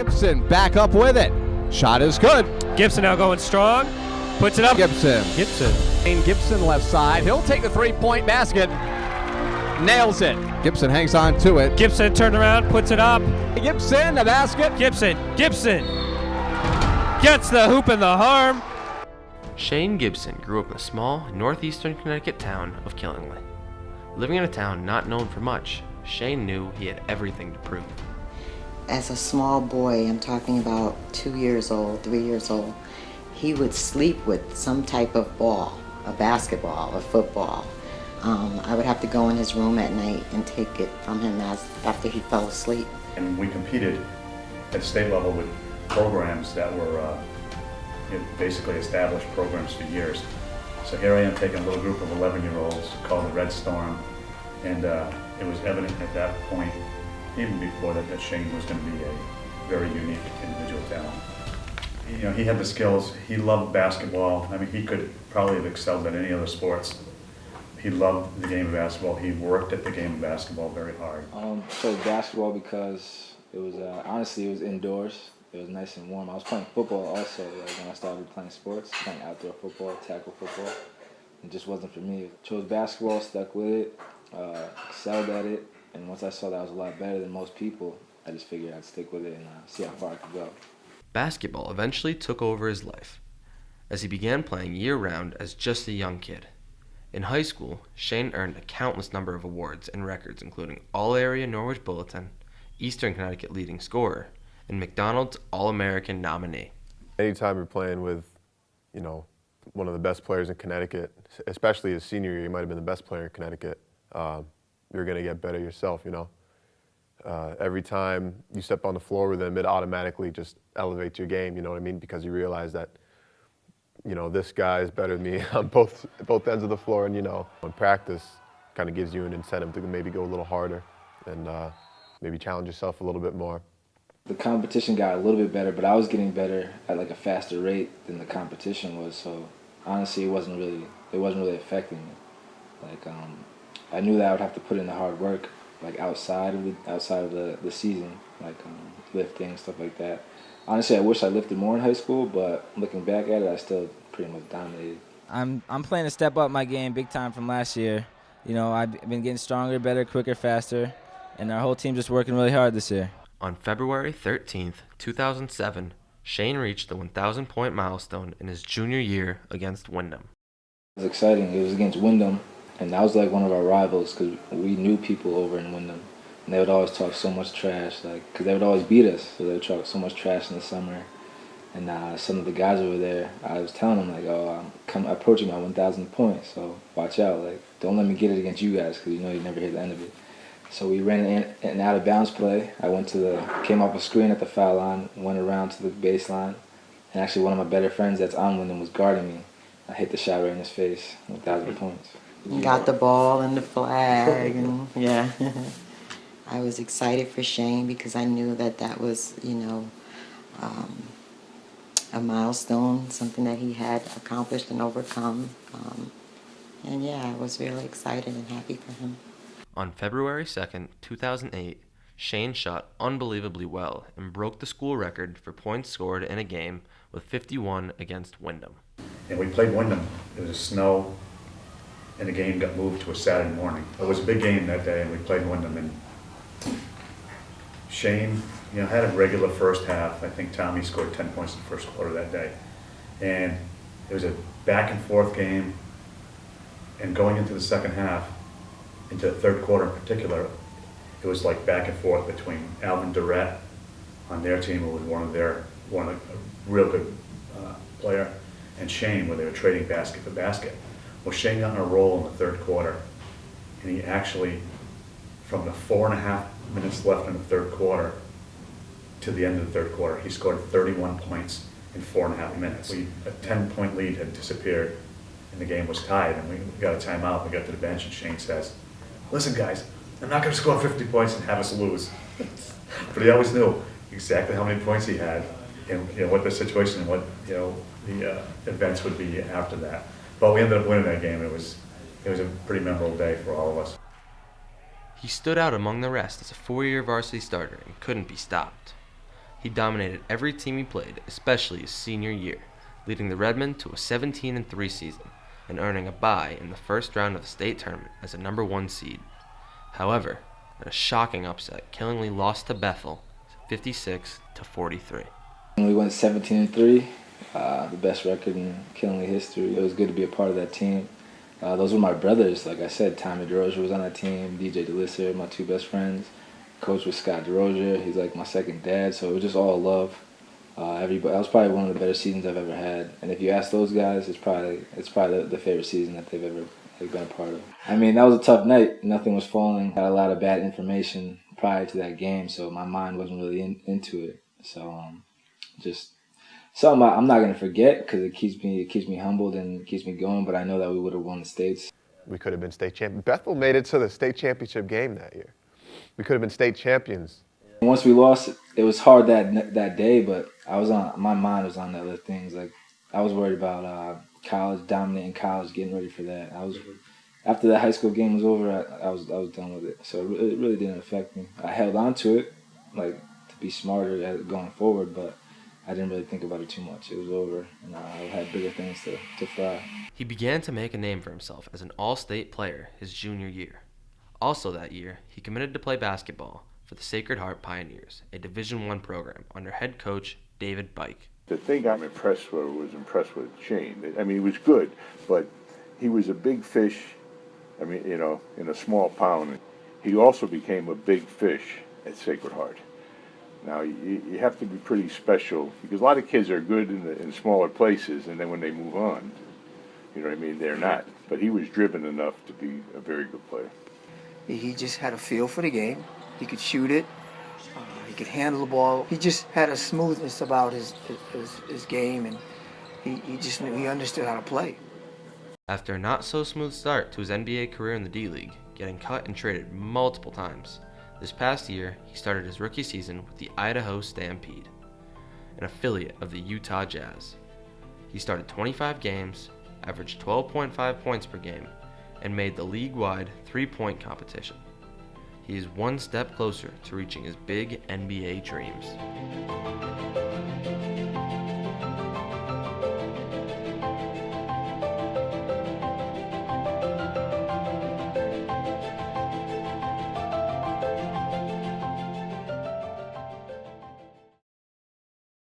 Gibson back up with it. Shot is good. Gibson now going strong. Puts it up. Gibson. Gibson. Gibson left side. He'll take the three-point basket. Nails it. Gibson hangs on to it. Gibson turned around, puts it up. Gibson, the basket. Gibson gets the hoop and the harm. Shane Gibson grew up in the small northeastern Connecticut town of Killingly. Living in a town not known for much, Shane knew he had everything to prove. As a small boy, I'm talking about 2 years old, 3 years old, he would sleep with some type of ball, a basketball, a football. I would have to go in his room at night and take it from him after he fell asleep. And we competed at state level with programs that were basically established programs for years. So here I am taking a little group of 11-year-olds called the Red Storm, and it was evident at that point, even before that Shane was going to be a very unique individual talent. You know, he had the skills. He loved basketball. I mean, he could probably have excelled at any other sports. He loved the game of basketball. He worked at the game of basketball very hard. Chose basketball because it was honestly it was indoors. It was nice and warm. I was playing football also when I started playing sports, playing outdoor football, tackle football. It just wasn't for me. Chose basketball, stuck with it, excelled at it, and once I saw that I was a lot better than most people, I just figured I'd stick with it and see how far I could go. Basketball eventually took over his life, as he began playing year-round as just a young kid. In high school, Shane earned a countless number of awards and records, including All-Area Norwich Bulletin, Eastern Connecticut leading scorer, and McDonald's All-American nominee. Anytime you're playing with, one of the best players in Connecticut, especially his senior year, he might have been the best player in Connecticut, you're going to get better yourself, Every time you step on the floor with him, it automatically just elevates your game, you know what I mean? Because you realize that, this guy is better than me on both ends of the floor, and, in practice, kind of gives you an incentive to maybe go a little harder and maybe challenge yourself a little bit more. The competition got a little bit better, but I was getting better at like a faster rate than the competition was. So honestly, it wasn't really affecting me. Like I knew that I would have to put in the hard work, like outside of the season, like lifting, stuff like that. Honestly, I wish I lifted more in high school, but looking back at it, I still pretty much dominated. I'm planning to step up my game big time from last year. I've been getting stronger, better, quicker, faster, and our whole team's just working really hard this year. On February 13th, 2007, Shane reached the 1,000-point milestone in his junior year against Wyndham. It was exciting. It was against Wyndham, and that was like one of our rivals because we knew people over in Wyndham. And they would always talk so much trash, because they would always beat us, so they would talk so much trash in the summer. And some of the guys over there, I was telling them, I'm approaching my 1,000 points, so watch out. Don't let me get it against you guys, because you never hear the end of it. So we ran an out-of-bounds play. I came off a screen at the foul line, went around to the baseline, and actually one of my better friends that's on Wyndham was guarding me. I hit the shot right in his face, 1,000 points. Got the ball and the flag, and yeah. I was excited for Shane because I knew that was, a milestone, something that he had accomplished and overcome. And yeah, I was really excited and happy for him. On February 2nd, 2008, Shane shot unbelievably well and broke the school record for points scored in a game with 51 against Wyndham. And we played Wyndham. It was snow, and the game got moved to a Saturday morning. It was a big game that day, and we played Wyndham. And Shane, had a regular first half. I think Tommy scored 10 points in the first quarter that day. And it was a back and forth game. And going into the second half, into the third quarter in particular, it was like back and forth between Alvin Durrett on their team, who was a real good player, and Shane, where they were trading basket for basket. Well, Shane got on a roll in the third quarter, and he actually, from the 4.5 minutes left in the third quarter to the end of the third quarter, he scored 31 points in 4.5 minutes. A 10-point lead had disappeared, and the game was tied, and we got a timeout. We got to the bench, and Shane says, "Listen, guys, I'm not going to score 50 points and have us lose." But he always knew exactly how many points he had, and what the situation and what the events would be after that. But we ended up winning that game. It was a pretty memorable day for all of us. He stood out among the rest as a 4-year varsity starter and couldn't be stopped. He dominated every team he played, especially his senior year, leading the Redmen to a 17-3 season and earning a bye in the first round of the state tournament as a number 1 seed. However, in a shocking upset, Killingly lost to Bethel 56-43. We went 17-3, the best record in Killingly history. It was good to be a part of that team. Those were my brothers. Like I said, Tommy DeRozier was on that team, DJ DeLisser, my 2 best friends. Coach was Scott DeRozier. He's like my second dad, so it was just all love. Everybody, that was probably one of the better seasons I've ever had. And if you ask those guys, it's probably the favorite season that they've ever been a part of. I mean, that was a tough night. Nothing was falling. Had a lot of bad information prior to that game, so my mind wasn't really into it. So just something I'm not gonna forget because it keeps me humbled and keeps me going. But I know that we would have won the states. We could have been state champions. Bethel made it to the state championship game that year. We could have been state champions. Once we lost, it was hard that day, but my mind was on the other things. Like I was worried about college, dominating college, getting ready for that. After that high school game was over, I was done with it. So it really didn't affect me. I held on to it, like to be smarter at going forward, but I didn't really think about it too much. It was over, and I had bigger things to fry. He began to make a name for himself as an all-state player his junior year. Also that year, he committed to play basketball for the Sacred Heart Pioneers, a Division I program under head coach David Bike. The thing I'm impressed with Shane. I mean, he was good, but he was a big fish, I mean, you know, in a small pond. He also became a big fish at Sacred Heart. Now, you have to be pretty special, because a lot of kids are good in smaller places, and then when they move on, you know what I mean, they're not. But he was driven enough to be a very good player. He just had a feel for the game. He could shoot it. He could handle the ball. He just had a smoothness about his game, and he understood how to play. After a not-so-smooth start to his NBA career in the D-League, getting cut and traded multiple times, this past year he started his rookie season with the Idaho Stampede, an affiliate of the Utah Jazz. He started 25 games, averaged 12.5 points per game, and made the league-wide three-point competition. He is one step closer to reaching his big NBA dreams.